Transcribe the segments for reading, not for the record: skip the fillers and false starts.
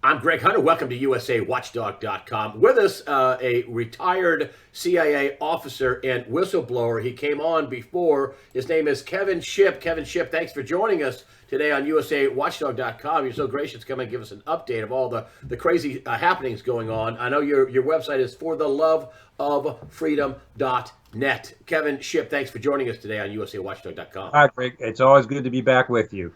I'm Greg Hunter. Welcome to USAWatchdog.com. With us, a retired CIA officer and whistleblower. He came on before. His name is Kevin Shipp. Kevin Shipp, thanks for joining us today on USAWatchdog.com. You're so gracious to come and give us an update of all the crazy happenings going on. I know your website is fortheloveoffreedom.net. Kevin Shipp, thanks for joining us today on USAWatchdog.com. Hi, Greg. It's always good to be back with you.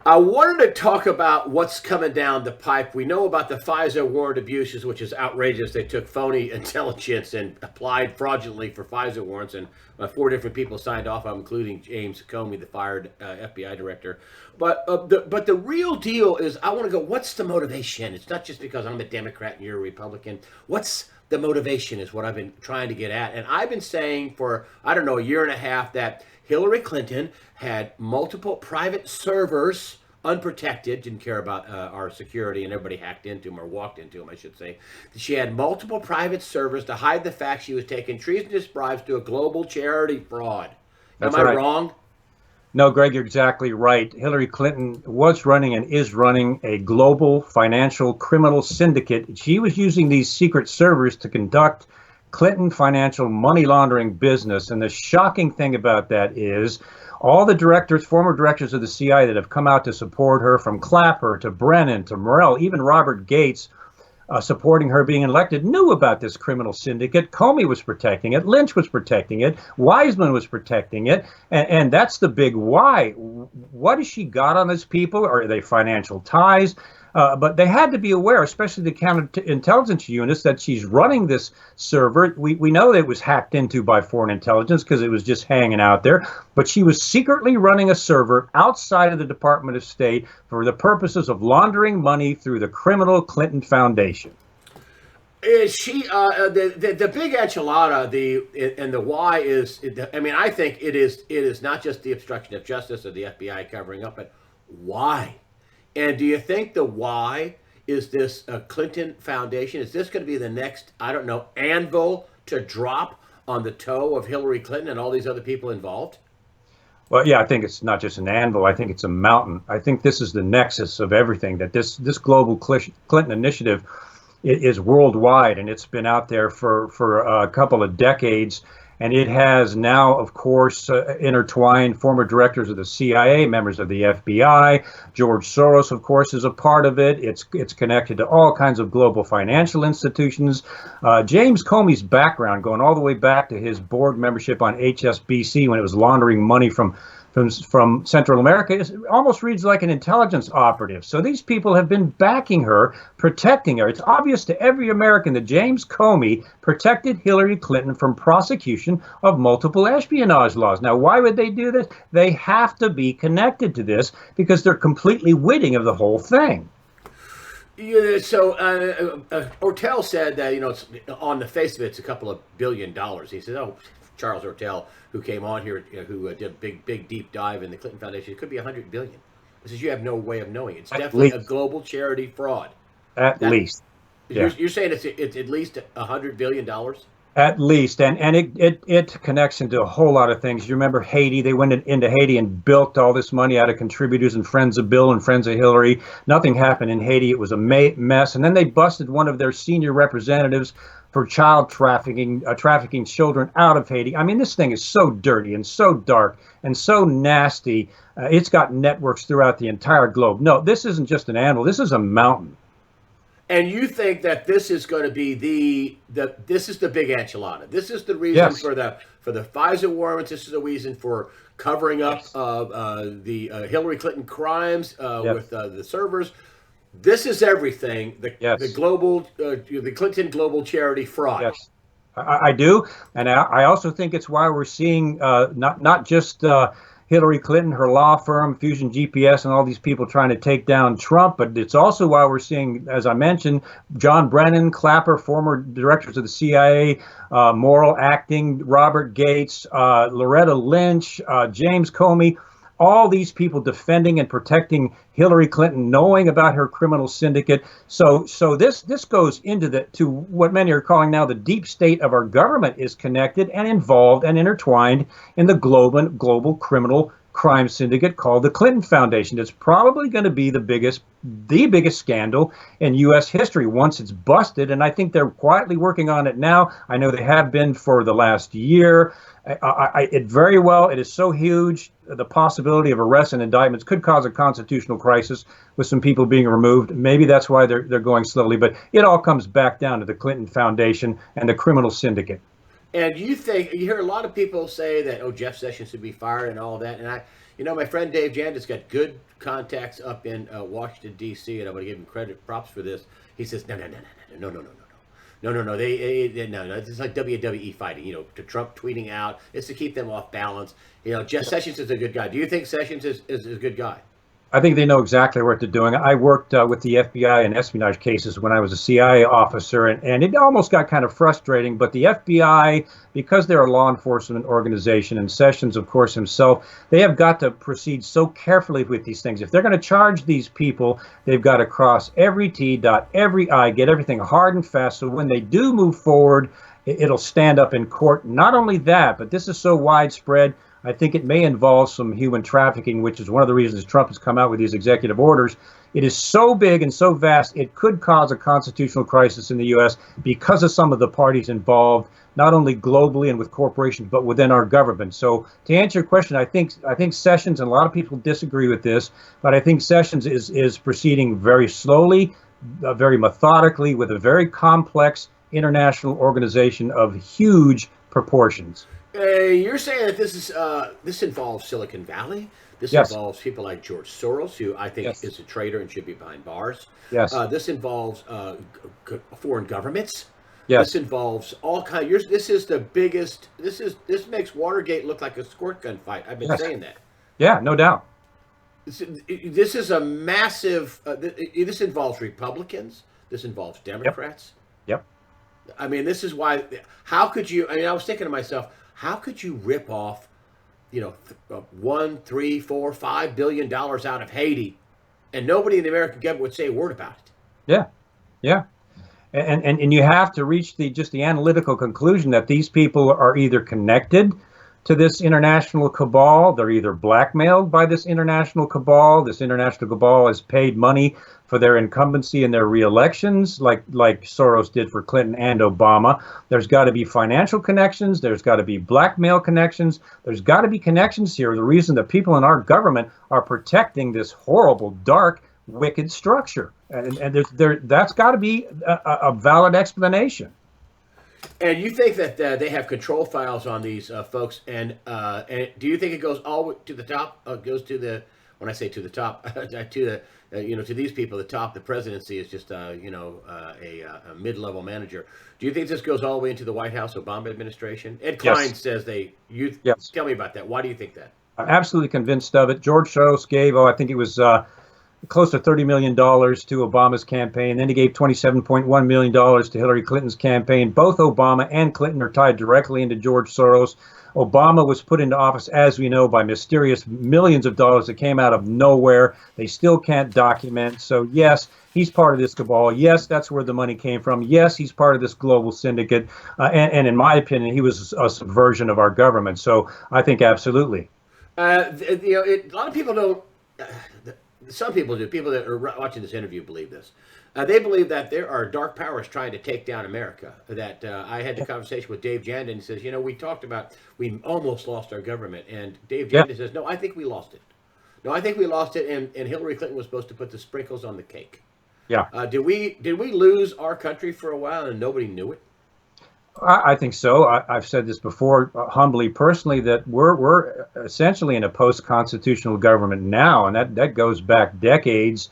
I wanted to talk about what's coming down the pipe. We know about the Pfizer warrant abuses, which is outrageous. They took phony intelligence and applied fraudulently for Pfizer warrants, and 4 different people signed off on, including James Comey, the fired FBI director. But the real deal is, I want to go, what's the motivation? It's not just because I'm a Democrat and you're a Republican. What's the motivation is what I've been trying to get at. And I've been saying for, I don't know, a year and a half that Hillary Clinton had multiple private servers, unprotected, didn't care about our security, and everybody hacked into them, or walked into them, I should say. She had multiple private servers to hide the fact she was taking treasonous bribes to a global charity fraud. That's Am I right. wrong? No, Greg, you're exactly right. Hillary Clinton was running and is running a global financial criminal syndicate. She was using these secret servers to conduct Clinton financial money laundering business. And the shocking thing about that is all the directors, former directors of the CIA that have come out to support her, from Clapper to Brennan to Morell, even Robert Gates, supporting her being elected, knew about this criminal syndicate. Comey was protecting it. Lynch was protecting it. Wiseman was protecting it. And that's the big why. What has she got on these people? Are they financial ties? But they had to be aware, especially the counterintelligence units, that she's running this server. We know that it was hacked into by foreign intelligence because it was just hanging out there. But she was secretly running a server outside of the Department of State for the purposes of laundering money through the criminal Clinton Foundation. Is she the big enchilada? And the why is? I mean, I think it is not just the obstruction of justice or the FBI covering up, but why? And do you think the why is this Clinton Foundation? Is this going to be the next, I don't know, anvil to drop on the toe of Hillary Clinton and all these other people involved? Well, yeah, I think it's not just an anvil. I think it's a mountain. I think this is the nexus of everything, that this global Clinton initiative is worldwide, and it's been out there for a couple of decades. And it has now, of course, intertwined former directors of the CIA, members of the FBI. George Soros, of course, is a part of it. It's connected to all kinds of global financial institutions. James Comey's background, going all the way back to his board membership on HSBC when it was laundering money from Central America, almost reads like an intelligence operative. So these people have been backing her, protecting her. It's obvious to every American that James Comey protected Hillary Clinton from prosecution of multiple espionage laws. Now, why would they do this? They have to be connected to this because they're completely witting of the whole thing. Yeah, so Ortel said that, it's on the face of it, it's a couple of $1 billion. He said, oh, Charles Ortel, who came on here, who did a big deep dive in the Clinton Foundation, it could be $100 billion. This is, you have no way of knowing. It's definitely a global charity fraud. At least. Yeah. You're saying it's at least $100 billion? At least, and it connects into a whole lot of things. You remember Haiti? They went into Haiti and bilked all this money out of contributors and friends of Bill and friends of Hillary. Nothing happened in Haiti. It was a mess. And then they busted one of their senior representatives for child trafficking children out of Haiti. I mean, this thing is so dirty and so dark and so nasty. It's got networks throughout the entire globe. No, this isn't just an anvil. This is a mountain. And you think that this is going to be this is the big enchilada. This is the reason for the Pfizer warrants. This is the reason for covering up the Hillary Clinton crimes with the servers. This is everything. The global, the Clinton global charity fraud. Yes, I do, and I also think it's why we're seeing not just Hillary Clinton, her law firm, Fusion GPS, and all these people trying to take down Trump. But it's also why we're seeing, as I mentioned, John Brennan, Clapper, former directors of the CIA, Morell acting, Robert Gates, Loretta Lynch, James Comey, all these people defending and protecting Hillary Clinton, knowing about her criminal syndicate. So this goes into what many are calling now the deep state of our government is connected and involved and intertwined in the global criminal crime syndicate called the Clinton Foundation. It's probably going to be the biggest scandal in U.S. history once it's busted, and I think they're quietly working on it now. I know they have been for the last year. It is so huge, the possibility of arrests and indictments could cause a constitutional crisis with some people being removed. Maybe that's why they're going slowly, but it all comes back down to the Clinton Foundation and the criminal syndicate. And you hear a lot of people say that, oh, Jeff Sessions should be fired and all that. And my friend Dave Jandis got good contacts up in Washington, D.C., and I'm going to give him props for this. He says, no. No. It's like WWE fighting, to Trump tweeting out. It's to keep them off balance. Jeff Sessions is a good guy. Do you think Sessions is a good guy? I think they know exactly what they're doing. I worked with the FBI in espionage cases when I was a CIA officer, and it almost got kind of frustrating. But the FBI, because they're a law enforcement organization, and Sessions, of course, himself, they have got to proceed so carefully with these things. If they're going to charge these people, they've got to cross every T, dot every I, get everything hard and fast, so when they do move forward, it'll stand up in court. Not only that, but this is so widespread, I think it may involve some human trafficking, which is one of the reasons Trump has come out with these executive orders. It is so big and so vast, it could cause a constitutional crisis in the U.S. because of some of the parties involved, not only globally and with corporations, but within our government. So to answer your question, I think Sessions, and a lot of people disagree with this, but I think Sessions is proceeding very slowly, very methodically, with a very complex international organization of huge proportions. You're saying that this involves Silicon Valley. This Yes. involves people like George Soros, who I think Yes. is a traitor and should be behind bars. Yes. This involves foreign governments. Yes. This involves all kinds. This is the biggest. This makes Watergate look like a squirt gun fight. I've been Yes. saying that. Yeah, no doubt. This is a massive. This involves Republicans. This involves Democrats. Yep. I mean, this is why. How could you? I mean, I was thinking to myself, how could you rip off, $1, $3, $4, $5 billion out of Haiti, and nobody in the American government would say a word about it? Yeah. Yeah. And you have to reach the analytical conclusion that these people are either connected to this international cabal, they're either blackmailed by this international cabal. This international cabal has paid money for their incumbency and their re-elections, like Soros did for Clinton and Obama. There's got to be financial connections. There's got to be blackmail connections. There's got to be connections here. The reason that people in our government are protecting this horrible, dark, wicked structure. And that's got to be a valid explanation. And you think that they have control files on these folks, and do you think it goes all to the top? Goes to the, when I say to the top, to the to these people, the top, the presidency is just a mid-level manager. Do you think this goes all the way into the White House, Obama administration? Ed Klein says Yes. Tell me about that. Why do you think that? I'm absolutely convinced of it. George Soros gave, I think it was close to $30 million to Obama's campaign. Then he gave $27.1 million to Hillary Clinton's campaign. Both Obama and Clinton are tied directly into George Soros. Obama was put into office, as we know, by mysterious millions of dollars that came out of nowhere. They still can't document. So, yes, he's part of this cabal. Yes, that's where the money came from. Yes, he's part of this global syndicate. And in my opinion, he was a subversion of our government. So I think absolutely. A lot of people don't. Some people do. People that are watching this interview believe this. They believe that there are dark powers trying to take down America. That I had the conversation with Dave Jandin. He says, we talked about we almost lost our government. And Dave Jandin says, no, I think we lost it. No, I think we lost it. And Hillary Clinton was supposed to put the sprinkles on the cake. Yeah. Did we lose our country for a while and nobody knew it? I think so. I've said this before, humbly, personally, that we're essentially in a post-constitutional government now, and that goes back decades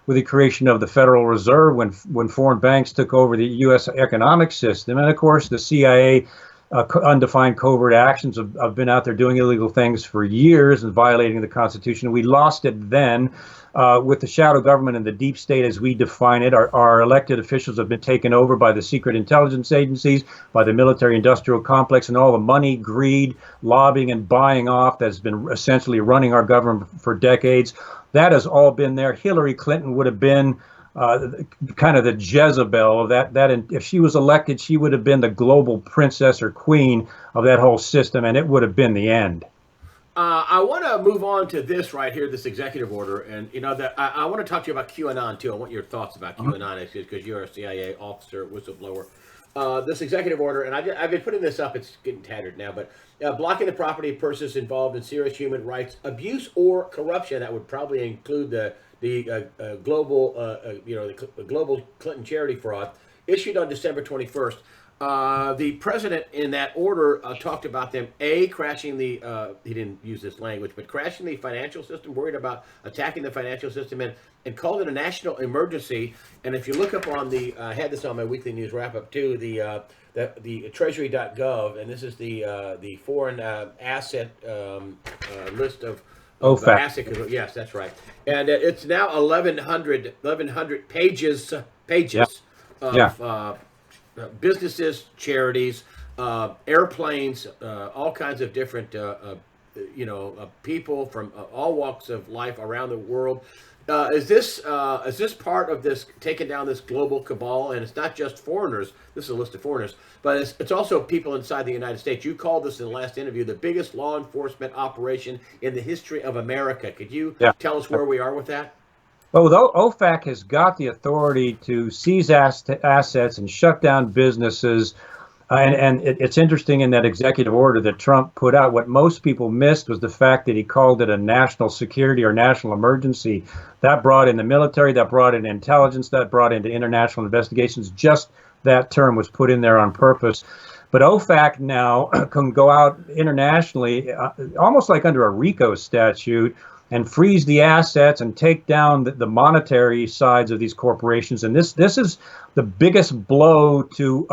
with the creation of the Federal Reserve when foreign banks took over the U.S. economic system. And, of course, the CIA, undefined covert actions, have been out there doing illegal things for years and violating the Constitution. We lost it then. With the shadow government and the deep state as we define it, our elected officials have been taken over by the secret intelligence agencies, by the military-industrial complex, and all the money, greed, lobbying, and buying off that's been essentially running our government for decades. That has all been there. Hillary Clinton would have been kind of the Jezebel of that. And if she was elected, she would have been the global princess or queen of that whole system, and it would have been the end. I want to move on to this right here, this executive order, and that I want to talk to you about QAnon too. I want your thoughts about QAnon because you're a CIA officer, whistleblower. This executive order, and I've been putting this up. It's getting tattered now, but blocking the property of persons involved in serious human rights abuse or corruption. That would probably include the global, the global Clinton charity fraud, issued on December 21st. The president in that order talked about them crashing the he didn't use this language, but crashing the financial system, worried about attacking the financial system, and called it a national emergency. And if you look up on I had this on my weekly news wrap up too, the treasury.gov, and this is the foreign asset list of OFAC. asset. Yes, that's right. And it's now 1,100 pages of businesses, charities, airplanes, all kinds of different people from all walks of life around the world. Is this part of this taking down this global cabal? And it's not just foreigners. This is a list of foreigners, but it's also people inside the United States. You called this in the last interview the biggest law enforcement operation in the history of America. Could you tell us where we are with that? Well, OFAC has got the authority to seize assets and shut down businesses. And it's interesting in that executive order that Trump put out, what most people missed was the fact that he called it a national security or national emergency. That brought in the military, that brought in intelligence, that brought into international investigations. Just that term was put in there on purpose. But OFAC now can go out internationally, almost like under a RICO statute, and freeze the assets and take down the monetary sides of these corporations. And this is the biggest blow to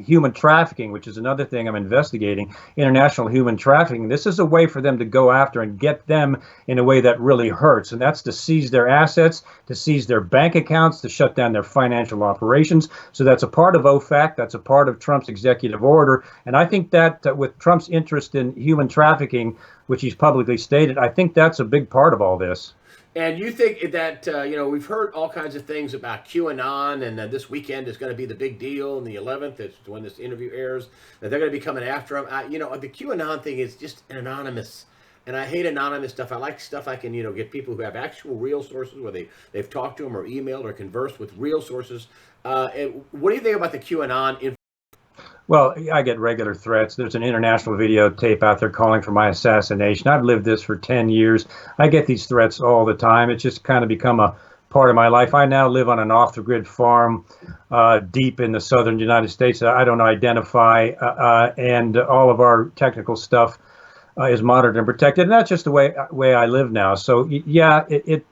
human trafficking, which is another thing I'm investigating, international human trafficking. This is a way for them to go after and get them in a way that really hurts. And that's to seize their assets, to seize their bank accounts, to shut down their financial operations. So that's a part of OFAC. That's a part of Trump's executive order. And I think that with Trump's interest in human trafficking, which he's publicly stated, I think that's a big part of all this. And you think that, we've heard all kinds of things about QAnon, and this weekend is going to be the big deal, and the 11th, it's when this interview airs, that they're going to be coming after him. The QAnon thing is just anonymous, and I hate anonymous stuff. I like stuff I can, get people who have actual real sources, where they've talked to them or emailed or conversed with real sources. And what do you think about the QAnon Well, I get regular threats. There's an international videotape out there calling for my assassination. I've lived this for 10 years. I get these threats all the time. It's just kind of become a part of my life. I now live on an off-the-grid farm deep in the southern United States. I don't identify, and all of our technical stuff is monitored and protected. And that's just the way I live now. So yeah, it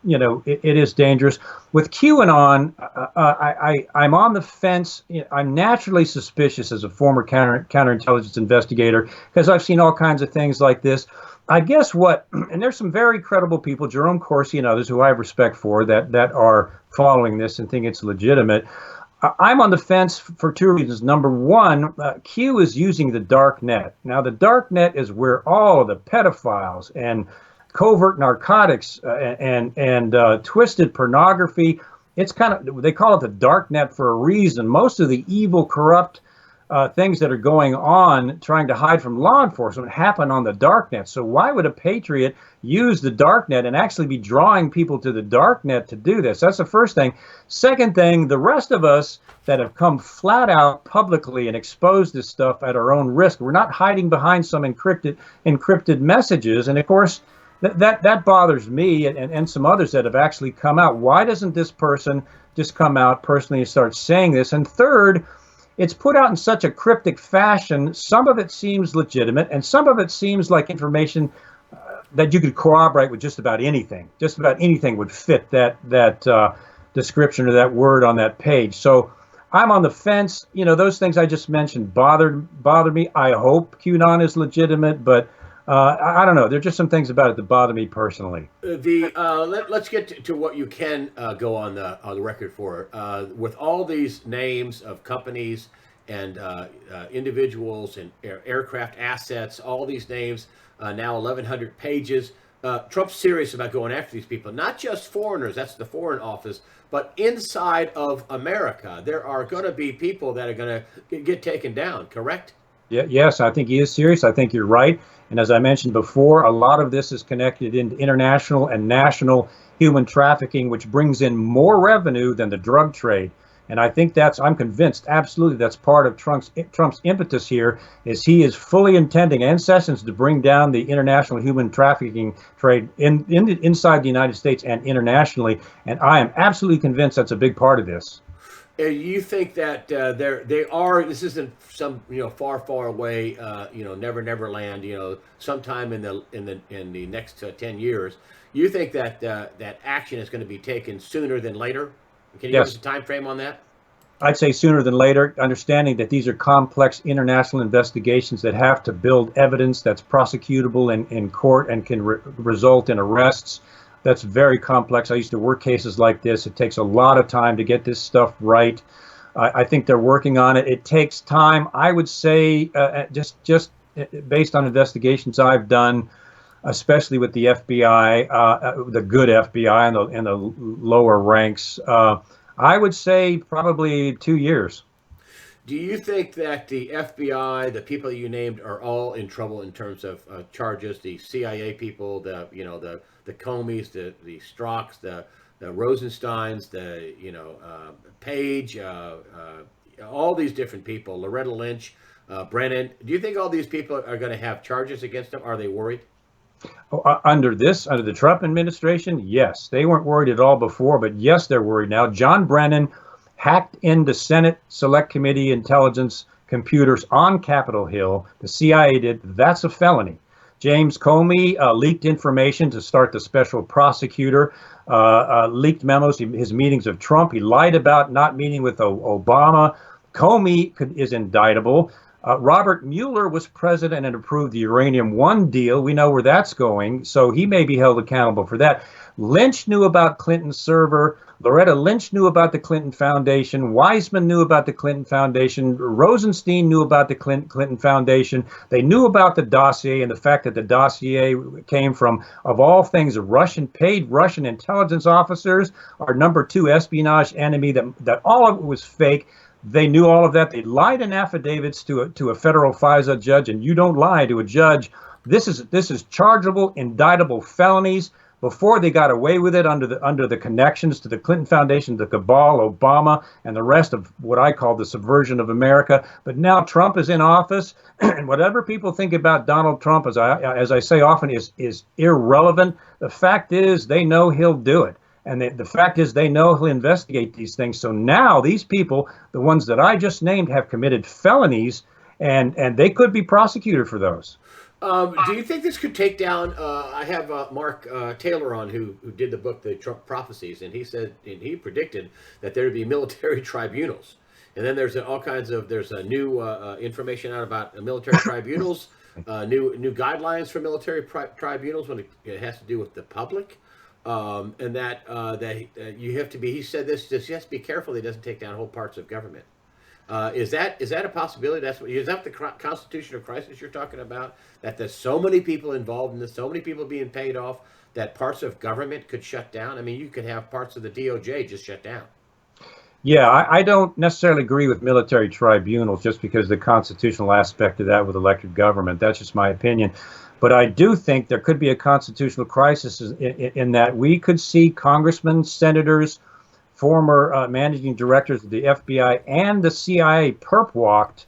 is dangerous. With QAnon, I'm on the fence. I'm naturally suspicious as a former counterintelligence investigator, because I've seen all kinds of things like this. I guess and there's some very credible people, Jerome Corsi and others who I have respect for, that are following this and think it's legitimate. I'm on the fence for two reasons. Number one, Q is using the dark net. Now, the dark net is where all of the pedophiles and covert narcotics and twisted pornography, it's they call it the dark net for a reason. Most of the evil, corrupt things that are going on trying to hide from law enforcement happen on the dark net. So why would a patriot use the dark net and actually be drawing people to the dark net to do this? That's the first thing. Second thing, the rest of us that have come flat out publicly and exposed this stuff at our own risk, we're not hiding behind some encrypted messages. And of course, that bothers me and some others that have actually come out. Why doesn't this person just come out personally and start saying this? And third, it's put out in such a cryptic fashion. Some of it seems legitimate, and some of it seems like information that you could corroborate with just about anything. Just about anything would fit that description or that word on that page. So I'm on the fence. Those things I just mentioned bother me. I hope QAnon is legitimate, but I don't know. There are just some things about it that bother me personally. Let's get to what you can go on the record for. With all these names of companies and individuals and aircraft assets, all these names, now 1,100 pages. Trump's serious about going after these people, not just foreigners, that's the Foreign Office, but inside of America. There are going to be people that are going to get taken down, correct? Yeah, yes, I think he is serious. I think you're right. And as I mentioned before, a lot of this is connected into international and national human trafficking, which brings in more revenue than the drug trade. And I think I'm convinced, absolutely, that's part of Trump's impetus here, is he is fully intending, and Sessions, to bring down the international human trafficking trade inside the United States and internationally. And I am absolutely convinced that's a big part of this. You think that they are? This isn't some far far away. Never never land. Sometime in the next 10 years. You think that that action is going to be taken sooner than later? Can you give us Yes. a time frame on that? I'd say sooner than later, understanding that these are complex international investigations that have to build evidence that's prosecutable in court and can result in arrests. That's very complex. I used to work cases like this. It takes a lot of time to get this stuff right. I think they're working on it. It takes time. I would say, just based on investigations I've done, especially with the FBI, the good FBI and the lower ranks. I would say probably 2 years. Do you think that the FBI, the people you named, are all in trouble in terms of charges? The CIA people, the Comeys, the Strocks, the Rosensteins, Page, all these different people, Loretta Lynch, Brennan. Do you think all these people are going to have charges against them? Are they worried? Under the Trump administration, yes. They weren't worried at all before, but yes, they're worried now. John Brennan hacked into Senate Select Committee intelligence computers on Capitol Hill. The CIA did. That's a felony. James Comey leaked information to start the special prosecutor, leaked memos, his meetings of Trump. He lied about not meeting with Obama. Comey is indictable. Robert Mueller was president and approved the Uranium One deal. We know where that's going, so he may be held accountable for that. Lynch knew about Clinton's server. Loretta Lynch knew about the Clinton Foundation. Weissman knew about the Clinton Foundation. Rosenstein knew about the Clinton Foundation. They knew about the dossier and the fact that the dossier came from, of all things, paid Russian intelligence officers, our number two espionage enemy, that all of it was fake. They knew all of that. They lied in affidavits to a federal FISA judge, and you don't lie to a judge. This is chargeable, indictable felonies. Before they got away with it under the connections to the Clinton Foundation, the cabal, Obama, and the rest of what I call the subversion of America. But now Trump is in office, and whatever people think about Donald Trump, as I say often, is irrelevant. The fact is, they know he'll do it. And the fact is, they know he'll investigate these things. So now these people, the ones that I just named, have committed felonies, and they could be prosecuted for those. Do you think this could take down? I have Mark Taylor on who did the book, The Trump Prophecies, and he said, and he predicted that there would be military tribunals. And then there's a new information out about military tribunals, new guidelines for military tribunals when it has to do with the public. And that you have to be. He said this. Just has to be careful. He doesn't take down whole parts of government. Is that a possibility? Is that the constitutional crisis you're talking about? That there's so many people involved in this, so many people being paid off, that parts of government could shut down. I mean, you could have parts of the DOJ just shut down. Yeah, I don't necessarily agree with military tribunals just because the constitutional aspect of that with elected government. That's just my opinion. But I do think there could be a constitutional crisis in that we could see congressmen, senators, former managing directors of the FBI and the CIA perp walked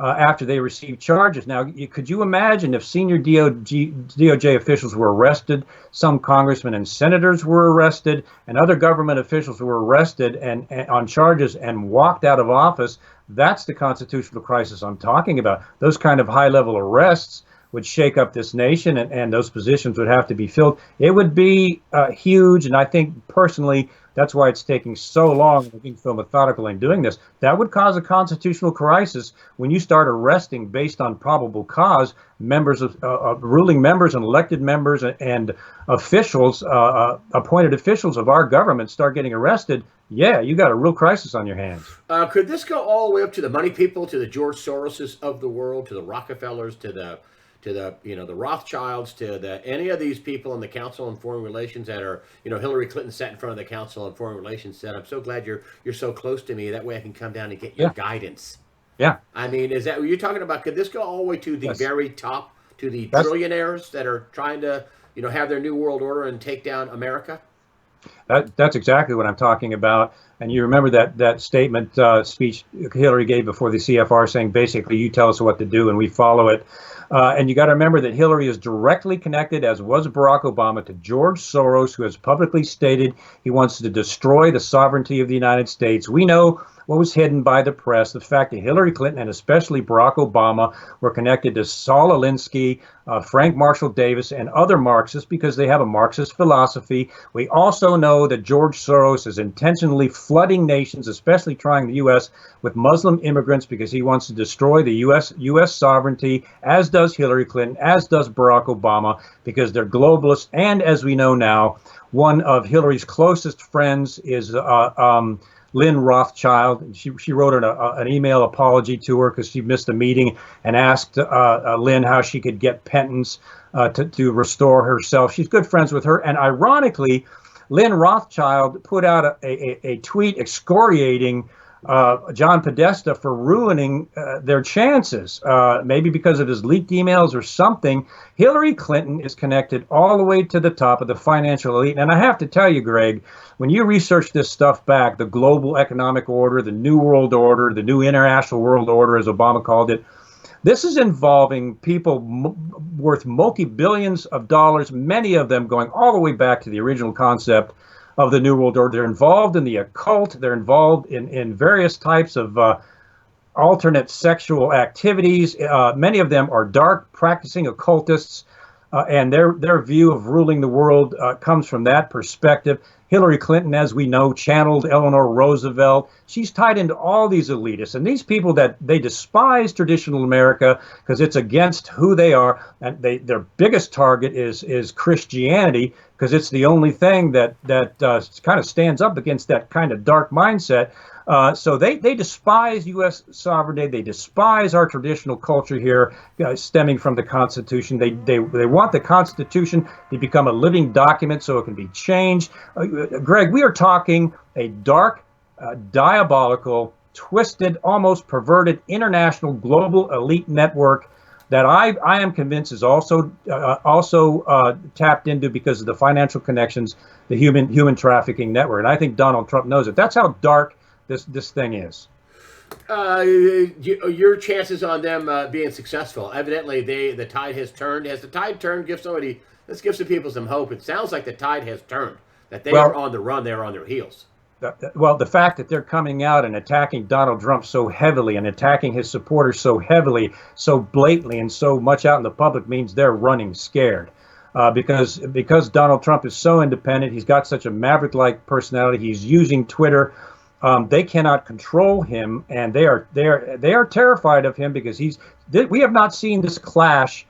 after they received charges. Now, could you imagine if senior DOJ officials were arrested, some congressmen and senators were arrested, and other government officials were arrested and on charges and walked out of office? That's the constitutional crisis I'm talking about. Those kind of high-level arrests would shake up this nation, and those positions would have to be filled. It would be huge, and I think personally that's why it's taking so long and being so methodical in doing this. That would cause a constitutional crisis when you start arresting based on probable cause members of ruling members and elected members and officials, appointed officials of our government start getting arrested. Yeah, you got a real crisis on your hands. Could this go all the way up to the money people, to the George Soroses of the world, to the Rockefellers, to the the Rothschilds, to any of these people in the Council on Foreign Relations that are, Hillary Clinton sat in front of the Council on Foreign Relations, said, "I'm so glad you're so close to me. That way I can come down and get your guidance." Yeah, I mean, is that what you're talking about? Could this go all the way to the yes. very top, to the That's trillionaires that are trying to, have their new world order and take down America? that's exactly what I'm talking about. And you remember that statement speech Hillary gave before the CFR, saying basically, you tell us what to do and we follow it. And you got to remember that Hillary is directly connected, as was Barack Obama, to George Soros, who has publicly stated he wants to destroy the sovereignty of the United States. We know what was hidden by the press, the fact that Hillary Clinton and especially Barack Obama were connected to Saul Alinsky, Frank Marshall Davis, and other Marxists because they have a Marxist philosophy. We also know that George Soros is intentionally flooding nations, especially trying the U.S., with Muslim immigrants because he wants to destroy the U.S. sovereignty, as does Hillary Clinton, as does Barack Obama, because they're globalists. And as we know now, one of Hillary's closest friends is Lynn Rothschild. She wrote an email apology to her because she missed a meeting and asked Lynn how she could get penance to restore herself. She's good friends with her. And ironically, Lynn Rothschild put out a tweet excoriating John Podesta for ruining their chances, maybe because of his leaked emails or something. Hillary Clinton is connected all the way to the top of the financial elite. And I have to tell you, Greg, when you research this stuff back, the global economic order, the new world order, the new international world order, as Obama called it, this is involving people worth multi-billions of dollars, many of them going all the way back to the original concept of the New World Order. They're involved in the occult. They're involved in various types of alternate sexual activities. Many of them are dark, practicing occultists, and their view of ruling the world comes from that perspective. Hillary Clinton, as we know, channeled Eleanor Roosevelt. She's tied into all these elitists and these people that they despise traditional America because it's against who they are. And their biggest target is Christianity because it's the only thing that kind of stands up against that kind of dark mindset. So they despise U.S. sovereignty. They despise our traditional culture here, stemming from the Constitution. They want the Constitution to become a living document so it can be changed. Greg, we are talking a dark, diabolical, twisted, almost perverted international global elite network that I am convinced is also tapped into because of the financial connections, the human trafficking network. And I think Donald Trump knows it. That's how dark this thing is. Your chances on them being successful. Evidently, the tide has turned. Has the tide turned? Let's give some people some hope. It sounds like the tide has turned. That they are on the run. They are on their heels. Well, the fact that they're coming out and attacking Donald Trump so heavily and attacking his supporters so heavily, so blatantly, and so much out in the public means they're running scared. Because Donald Trump is so independent, he's got such a maverick-like personality. He's using Twitter. They cannot control him, and they are terrified of him because we have not seen this clash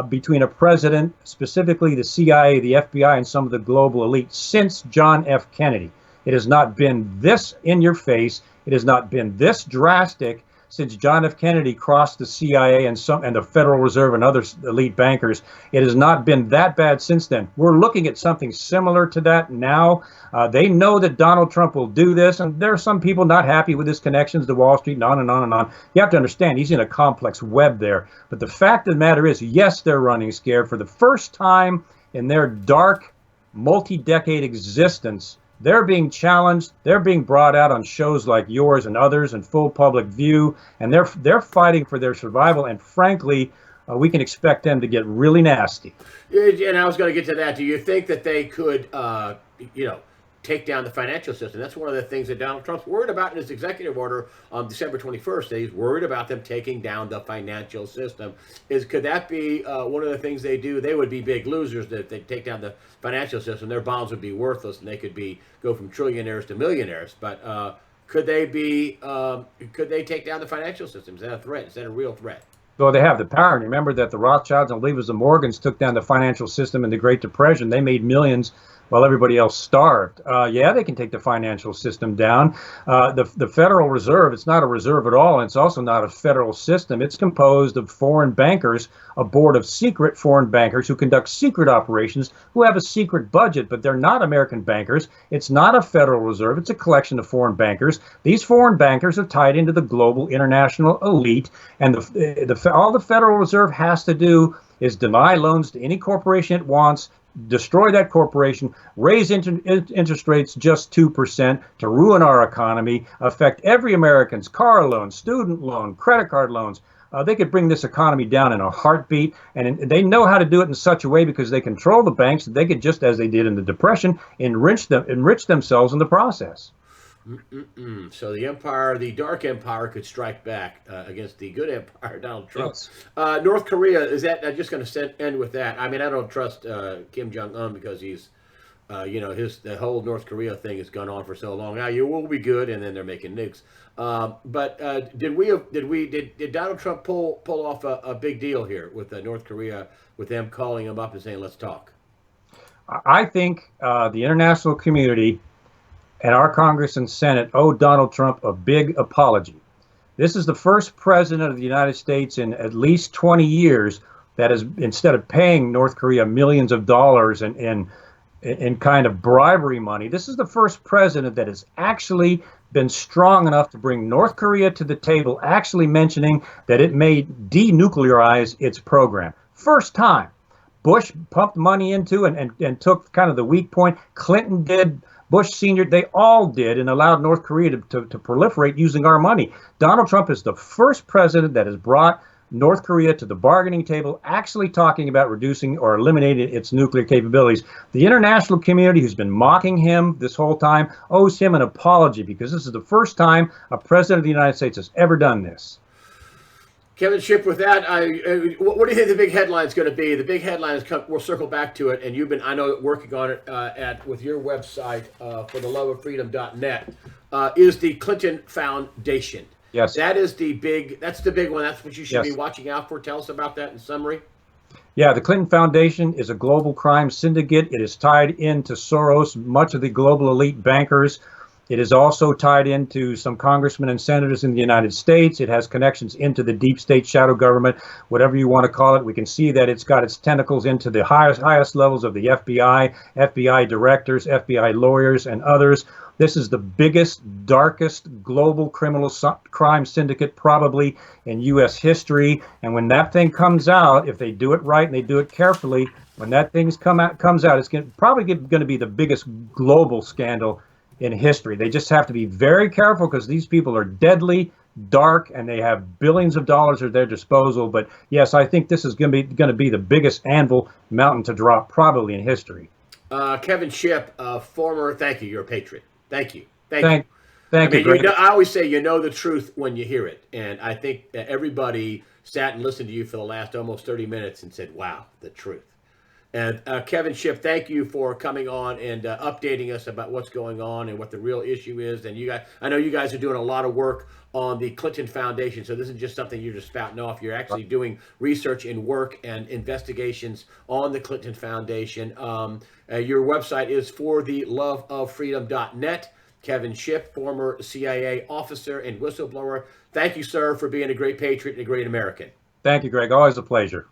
between a president, specifically the CIA, the FBI, and some of the global elite since John F. Kennedy. It has not been this in your face. It has not been this drastic since John F. Kennedy crossed the CIA and the Federal Reserve and other elite bankers. It has not been that bad since then. We're looking at something similar to that now. They know that Donald Trump will do this, and there are some people not happy with his connections to Wall Street and on and on and on. You have to understand, he's in a complex web there. But the fact of the matter is, yes, they're running scared. For the first time in their dark, multi-decade existence, they're being challenged. They're being brought out on shows like yours and others in full public view, and they're fighting for their survival. And frankly, we can expect them to get really nasty. And I was going to get to that. Do you think that they could, take down the financial system? That's one of the things that Donald Trump's worried about in his executive order on December 21st. That he's worried about them taking down the financial system. Could that be one of the things they do? They would be big losers if they take down the financial system. Their bonds would be worthless, and they could go from trillionaires to millionaires. But could they take down the financial system? Is that a threat? Is that a real threat? Well, they have the power. And remember that the Rothschilds and I believe it was the Morgans took down the financial system in the Great Depression. They made millions while everybody else starved. Yeah, they can take the financial system down. The Federal Reserve, it's not a reserve at all, and it's also not a federal system. It's composed of foreign bankers, a board of secret foreign bankers who conduct secret operations, who have a secret budget, but they're not American bankers. It's not a Federal Reserve. It's a collection of foreign bankers. These foreign bankers are tied into the global international elite, and all the Federal Reserve has to do is deny loans to any corporation it wants, destroy that corporation, raise interest rates just 2% to ruin our economy, affect every American's car loan, student loan, credit card loans. They could bring this economy down in a heartbeat, and they know how to do it in such a way because they control the banks that they could, just as they did in the Depression, enrich themselves in the process. So the empire, the dark empire, could strike back against the good empire, Donald Trump. Yes. North Korea, is that? I'm just going to end with that. I mean, I don't trust Kim Jong-un because he's, the whole North Korea thing has gone on for so long. Now you will be good, and then they're making nukes. But did Donald Trump pull off a big deal here with North Korea, with them calling him up and saying, "Let's talk"? I think the international community and our Congress and Senate owe Donald Trump a big apology. This is the first president of the United States in at least 20 years that has, instead of paying North Korea millions of dollars in kind of bribery money, this is the first president that has actually been strong enough to bring North Korea to the table, actually mentioning that it may denuclearize its program. First time. Bush pumped money into and took kind of the weak point. Clinton did. Bush Sr., they all did, and allowed North Korea to proliferate using our money. Donald Trump is the first president that has brought North Korea to the bargaining table, actually talking about reducing or eliminating its nuclear capabilities. The international community, who's been mocking him this whole time, owes him an apology, because this is the first time a president of the United States has ever done this. Kevin Shipp, with that, what do you think the big headline is going to be? The big headline is, we'll circle back to it, and you've been, I know, working on it with your website for theloveoffreedom.net, is the Clinton Foundation. Yes. That's the big one. That's what you should Yes. be watching out for. Tell us about that in summary. Yeah, the Clinton Foundation is a global crime syndicate. It is tied into Soros, much of the global elite bankers. It is also tied into some congressmen and senators in the United States. It has connections into the deep state shadow government, whatever you want to call it. We can see that it's got its tentacles into the highest levels of the FBI, FBI directors, FBI lawyers, and others. This is the biggest, darkest global criminal crime syndicate probably in U.S. history. And when that thing comes out, if they do it right and they do it carefully, when that thing comes out, it's probably going to be the biggest global scandal in history. They just have to be very careful, because these people are deadly, dark, and they have billions of dollars at their disposal. But yes, I think this is going to be the biggest anvil mountain to drop probably in history. Kevin Shipp, thank you. You're a patriot. Thank you. Thank you. Greg. I always say you know the truth when you hear it, and I think that everybody sat and listened to you for the last almost 30 minutes and said, "Wow, the truth." And Kevin Shipp, thank you for coming on and updating us about what's going on and what the real issue is. And I know you guys are doing a lot of work on the Clinton Foundation, so this isn't just something you're just spouting off. You're actually doing research and work and investigations on the Clinton Foundation. Your website is fortheloveoffreedom.net. Kevin Shipp, former CIA officer and whistleblower. Thank you, sir, for being a great patriot and a great American. Thank you, Greg. Always a pleasure.